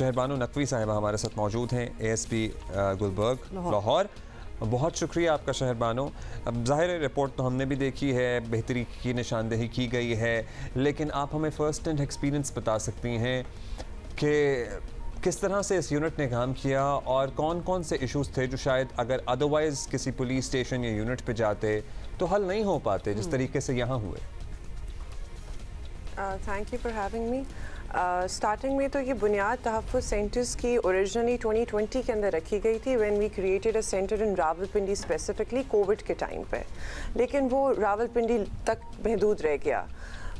शहरबानो नकवी साहिबा हमारे साथ मौजूद हैं, ASP गुलबर्ग लाहौर। बहुत शुक्रिया आपका शहरबानो। अब ज़ाहिर है रिपोर्ट तो हमने भी देखी है, बेहतरी की निशानदेही की गई है, लेकिन आप हमें फ़र्स्ट हैंड एक्सपीरियंस बता सकती हैं कि किस तरह से इस यूनिट ने काम किया और कौन कौन से इश्यूज़ थे जो शायद अगर अदरवाइज़ किसी पुलिस स्टेशन या यूनिट पे जाते तो हल नहीं हो पाते जिस तरीके से यहाँ हुए। Thank you for having me. Starting में तो ये बुनियाद तहफ़्फ़ुज़ सेंटर्स की ओरिजिनली 2020 के अंदर रखी गई थी when we created a centre in Rawalpindi specifically Covid के टाइम पे, लेकिन वो रावलपिंडी तक महदूद रह गया।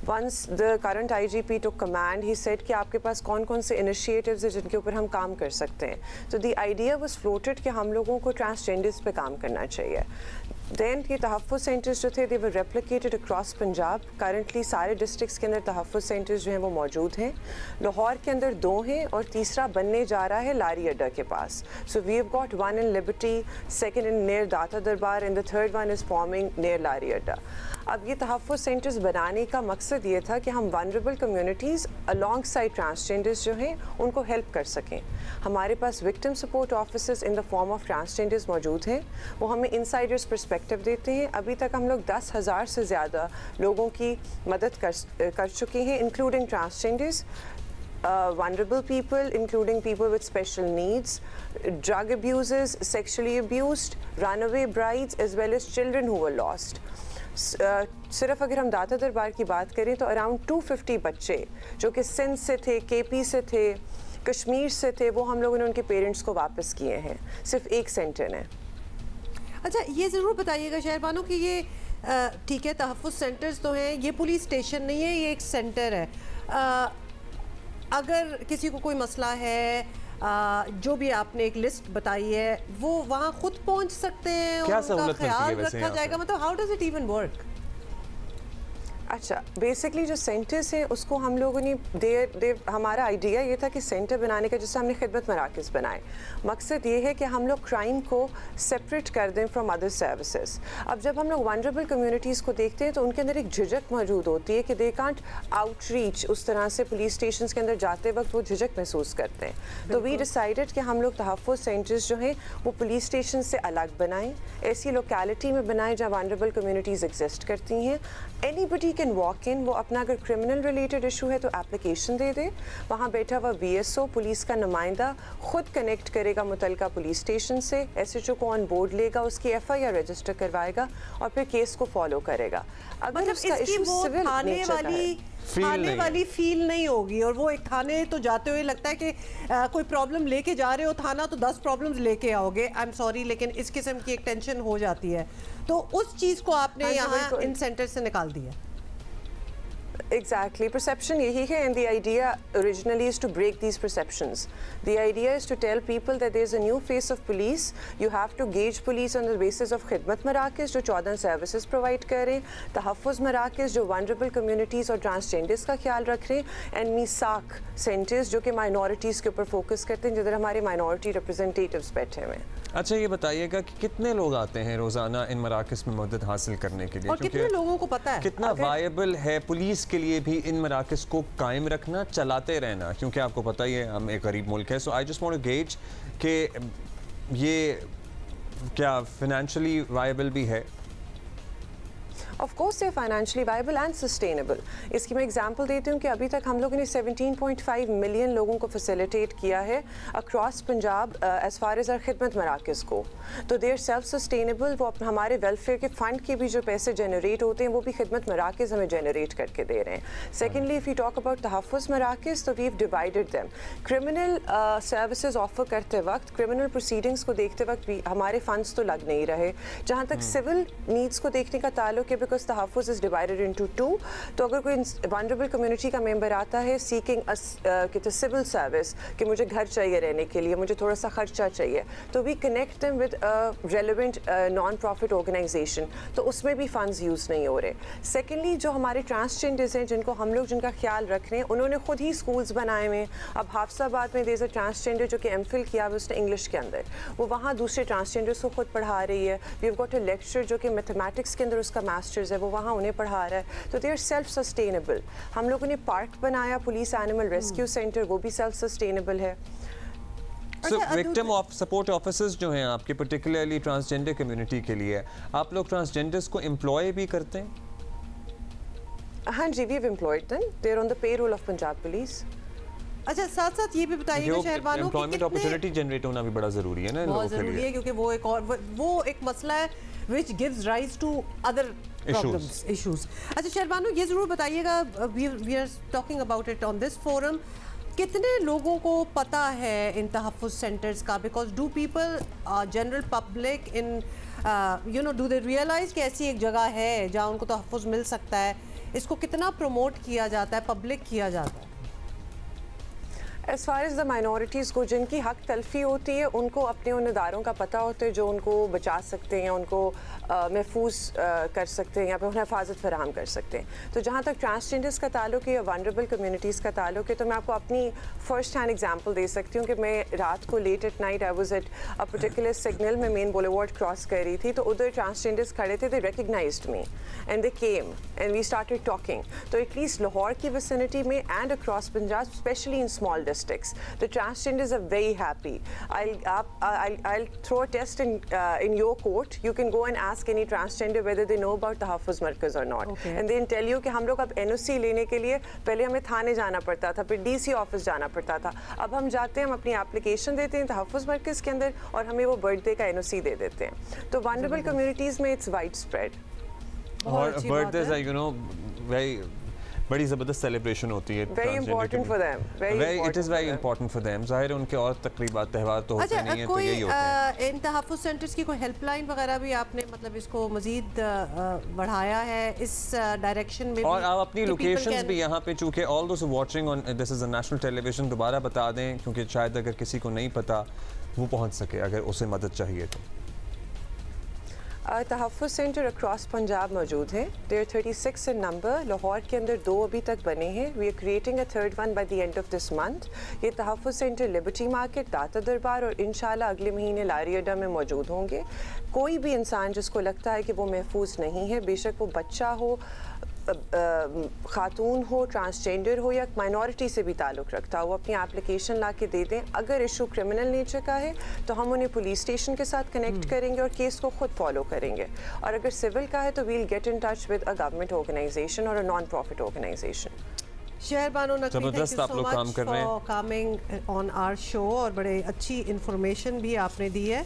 Once the current IGP took command, he said कि आपके पास कौन कौन से इनिशिएटिव्स हैं जिनके ऊपर हम काम कर सकते हैं। तो the idea was floated कि हम लोगों को ट्रांसजेंडर्स पे काम करना चाहिए। Then ये तहफ़्फ़ुज़ सेंटर्स जो थे they were replicated across Punjab. Currently सारे डिस्ट्रिक्ट्स के अंदर तहफ़्फ़ुज़ सेंटर्स जो हैं वो मौजूद हैं। लाहौर के अंदर 2 हैं और तीसरा बनने जा रहा है लारी अड्डा के पास। So we have got one in Liberty, second in near दाता दरबार and the third one is forming near लारी अड्डा। अब ये तहफ़्फ़ुज़ सेंटर्स बनाने का मकसद ये था कि हम vulnerable communities alongside transgenders जो हैं उनको हेल्प कर सकें। हमारे पास victim support officers in the form of transgenders मौजूद हैं, वो हमें इनसाइडर्स पर्सपेक्टिव देते हैं। अभी तक हम लोग 10,000 से ज़्यादा लोगों की मदद कर चुके हैं, including transgenders, vulnerable people, including people with special needs, drug abusers, sexually abused, runaway brides, as well as children who were lost. सिर्फ अगर हम दाता दरबार की बात करें तो अराउंड 250 बच्चे जो कि सिंध से थे, KP से थे, कश्मीर से थे, वो हम लोगों ने उनके पेरेंट्स को वापस किए हैं सिर्फ एक सेंटर ने। अच्छा, ये ज़रूर बताइएगा शहरबानो कि ये ठीक है तहफ़्फ़ुज़ सेंटर्स तो हैं, ये पुलिस स्टेशन नहीं है, ये एक सेंटर है। अगर किसी को कोई मसला है, जो भी आपने एक लिस्ट बताई है, वो वहाँ खुद पहुँच सकते हैं, क्या उनका ख्याल रखा जाएगा, मतलब how does it even work? अच्छा, बेसिकली जो सेंटर्स हैं उसको हम लोगों ने हमारा आइडिया ये था कि सेंटर बनाने का, जिससे हमने खिदमत मराकज़ बनाए। मकसद ये है कि हम लोग क्राइम को सेपरेट कर दें फ्रॉम अदर सर्विसेज। अब जब हम लोग वनरेबल कम्युनिटीज़ को देखते हैं तो उनके अंदर एक झिझक मौजूद होती है कि दे कांट आउटरीच, उस तरह से पुलिस स्टेशन के अंदर जाते वक्त वो झिझक महसूस करते हैं। तो वी डिसाइडेड कि हम लोग तहफ़्फ़ुज़ सेंटर्स जो हैं वो पुलिस स्टेशन से अलग बनाएँ, ऐसी लोकेलिटी में बनाएँ जहाँ वनरेबल कम्युनिटीज़ एग्जिस्ट करती हैं। एनीबडी कैन वॉक इन, वो अपना अगर क्रिमिनल रिलेटेड इशू है तो एप्लीकेशन दे दे, वहाँ बैठा हुआ VSO पुलिस का नुमाइंदा खुद कनेक्ट करेगा मुतलका पुलिस स्टेशन से, SHO को ऑन बोर्ड लेगा, उसकी FIR रजिस्टर करवाएगा और फिर केस को फॉलो करेगा। अगर मतलब उसका इसकी इशू वो सिविल थाने वाली फील नहीं होगी, और वो एक थाने तो जाते हुए लगता है कि कोई प्रॉब्लम लेके जा रहे हो थाना तो 10 प्रॉब्लम्स लेके आओगे, आई एम सॉरी, लेकिन इस किस्म की एक टेंशन हो जाती है। तो उस चीज़ को आपने यहाँ इन सेंटर से निकाल दिया। Exactly, perception यही है, and the idea originally is to break these perceptions. The idea is to tell people that there is a new face of police. You have to gauge police on the basis of खिदमत मराकज़ जो 14 services provide करें, तहफ़्फ़ुज़ मराकज़ जो vulnerable communities और transgenders का ख्याल रख रहे हैं, एंड मीसाक सेंटर्स जो कि माइनॉरिटीज़ के ऊपर फोकस करते हैं, जिधर हमारे माइनॉरिटी रिप्रेजेंटेटिव्स बैठे हुए हैं। अच्छा, ये बताइएगा कि कितने लोग आते हैं रोज़ाना इन मराकज़ में मदद हासिल करने के लिए, और कितने लोगों को पता है, कितना वायबल है पुलिस के लिए भी इन मराकज़ को कायम रखना, चलाते रहना, क्योंकि आपको पता ही है हम एक गरीब मुल्क है। So I just want to gauge कि ये क्या फाइनेंशियली वायबल भी है? ऑफ कोर्स ये फाइनेंशियली वायबल एंड सस्टेनेबल। इसकी मैं एग्जांपल देती हूँ कि अभी तक हम लोगों ने 17.5 मिलियन लोगों को फैसिलिटेट किया है across Punjab as far as our खिदमत मराकज़ को। तो देर सेल्फ सस्टेनेबल, वो हमारे वेलफेयर के फ़ंड के भी जो पैसे जनरेट होते हैं वो भी खिदमत मराकज़ हमें जनरेट करके दे रहे हैं। Secondly, if you talk about Tahaffuz Marakaz, तो we have divided them. Criminal services offer करते वक्त, क्रिमिनल प्रोसीडिंग्स को देखते वक्त भी हमारे फंड्स तो लग नहीं रहे। जहाँ तक सिविल नीड्स को देखने का ताल्लुक है, बिकॉज तहफ़्फ़ुज़ इज़ डिवाइडेड इनटू 2, तो अगर कोई वनरेबल कम्युनिटी का मेंबर आता है सीकिंग कहते सिविल सर्विस कि मुझे घर चाहिए रहने के लिए, मुझे थोड़ा सा खर्चा चाहिए, तो we connect them with relevant non profit organization, तो उसमें भी फंड्स यूज़ नहीं हो रहे। सेकेंडली, जो हमारे ट्रांसजेंडर्स हैं जिनको हम लोग जिनका ख्याल रख रहे हैं, उन्होंने खुद ही स्कूल्स बनाए हुए। अब हाफसाबाद में देयर इज़ अ ट्रांसजेंडर जो कि MPhil किया हुआ उसने इंग्लिश के अंदर, वो वहाँ दूसरे ट्रांसजेंडर्स को खुद पढ़ा रही है। We have got a lecture जो कि मैथमेटिक्स के अंदर उसका मास्टर मास्टर्स है वो वहाँ उन्हें पढ़ा रहा है, तो दे आर सेल्फ सस्टेनेबल। हम लोगों ने पार्क बनाया, पुलिस एनिमल रेस्क्यू सेंटर, वो भी सेल्फ सस्टेनेबल है। So, विक्टिम सपोर्ट ऑफिसर्स जो हैं आपके, पर्टिकुलरली ट्रांसजेंडर कम्युनिटी के लिए, आप लोग ट्रांसजेंडर्स को एम्प्लॉय भी करते हैं? हाँ जी, we have employed them, they are on the payroll of Punjab police. अच्छा, साथ साथ ये भी बताइएगा शहरबानो, एम्प्लॉयमेंट अपॉर्चुनिटी जनरेट होना भी बड़ा ज़रूरी है ना लोगों के लिए। ज़रूरी है क्योंकि वो एक मसला है which gives rise to other problems, issues. अच्छा शहरबानो, ये ज़रूर बताइएगा, we are talking about it on this forum, कितने लोगों को पता है इन तहफ़्फ़ुज़ सेंटर्स का? Because do people, general public in do they realize कि ऐसी एक जगह है जहाँ उनको तहफ़्फ़ुज़ मिल सकता है? इसको कितना प्रमोट किया जाता है, पब्लिक किया जाता है? As far as the minorities को जिनकी हक तलफी होती है, उनको अपने उन इदारों का पता होता है जो उनको बचा सकते हैं, उनको महफूज कर सकते हैं या फिर उन्हें हिफाजत फराहम कर सकते हैं। तो जहाँ तक ट्रांसजेंडर्स का ताल्लुक है या वनरेबल कम्युनिटीज़ का ताल्लुक है, तो मैं आपको अपनी फ़र्स्ट हैंड एग्जांपल दे सकती हूँ कि मैं रात को late at night I was at a particular signal में मेन बुलेवार्ड क्रॉस कर रही थी, तो उधर ट्रांसजेंडर्स खड़े थे, they recognised me and they came and we started talking. तो एटलीस्ट लाहौर की विसिनिटी में and across Punjab, specially in small districts, the transgenders are very happy. I'll throw a test in your court. You can go and ask any transgender whether they know about Tahaffuz Markaz or not. Okay. And they'll tell you कि हम लोग अब NOC लेने के लिए पहले हमें थाने जाना पड़ता था, फिर DC ऑफिस जाना पड़ता था। अब हम जाते हैं, हम अपनी एप्लीकेशन देते हैं तहफ़्फ़ुज़ मरकज़ के अंदर और हमें वो बर्थडे का NOC दे देते हैं। तो वनरेबल कम्युनिटीज़ में इट्स वाइड स्प्रेड। और बर्थडेज यू नो वेरी बड़ी ज़बरदस्त सेलिब्रेशन होती है। Very important for them. It is very important for them. ज़ाहिर है उनके और तकरीबात त्यौहार तो होते नहीं हैं, तो यही होते हैं। इन तहफ़्फ़ुज़ सेंटर्स की कोई हेल्पलाइन वगैरह भी आपने मतलब इसको मज़ीद बढ़ाया है इस डायरेक्शन में? और आप अपनी लोकेशंस भी यहाँ पे, चूँकि all those watching on this is a national television, दोबारा बता दें क्योंकि शायद अगर किसी को नहीं पता वो पहुँच सके अगर उसे मदद चाहिए तो। तहफ़्फ़ुज़ सेंटर अक्रॉस पंजाब मौजूद हैं। There 36 in number. लाहौर के अंदर 2 अभी तक बने हैं। We are creating a third one by the end of this month. ये तहफ़्फ़ुज़ सेंटर लिबर्टी मार्केट, दाता दरबार और इंशाल्लाह अगले महीने लारी अड्डा में मौजूद होंगे। कोई भी इंसान जिसको लगता है कि वो महफूज नहीं है, बेशक वो बच्चा हो, खातून हो, ट्रांसजेंडर हो या माइनॉरिटी से भी ताल्लुक़ रखता हो, वो अपनी एप्लीकेशन ला के दे दें। अगर इशू क्रिमिनल नेचर का है तो हम उन्हें पुलिस स्टेशन के साथ कनेक्ट करेंगे और केस को खुद फॉलो करेंगे, और अगर सिविल का है तो we'll get in touch with a government organisation और a non profit organisation. Shehrbano Naqvi, जबरदस्त आप लोग काम कर रहे हैं, कमिंग ऑन आवर शो, और बड़े अच्छी इंफॉर्मेशन भी आपने दी है।